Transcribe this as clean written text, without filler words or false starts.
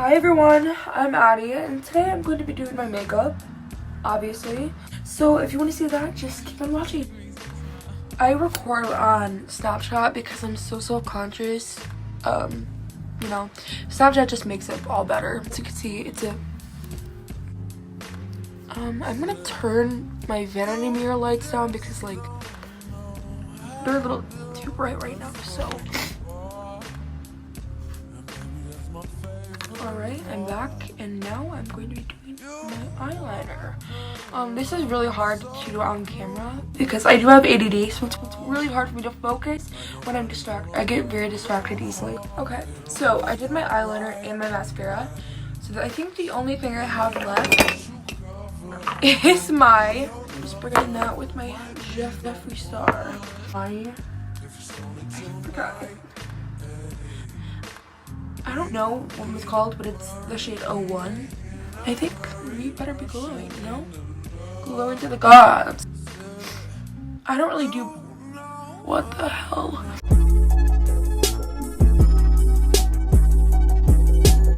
Hi everyone, I'm Addie and today I'm going to be doing my makeup, obviously. So if you want to see that, just keep on watching. I record on Snapchat because I'm so self-conscious. You know, Snapchat just makes it all better. As you can see, it's a... I'm gonna turn my vanity mirror lights down because like, they're a little too bright right now, so... Alright, I'm back and now I'm going to be doing my eyeliner. This is really hard to do on camera because I do have ADD, so it's really hard for me to focus when I'm distracted. I get very distracted easily. Okay, so I did my eyeliner and my mascara. So I think the only thing I have left is my... I'm just bringing that with my Jeffree Star. I forgot. I don't know what it's called, but it's the shade 01. I think we better be glowing, you know? Glowing to the gods. I don't really do... What the hell?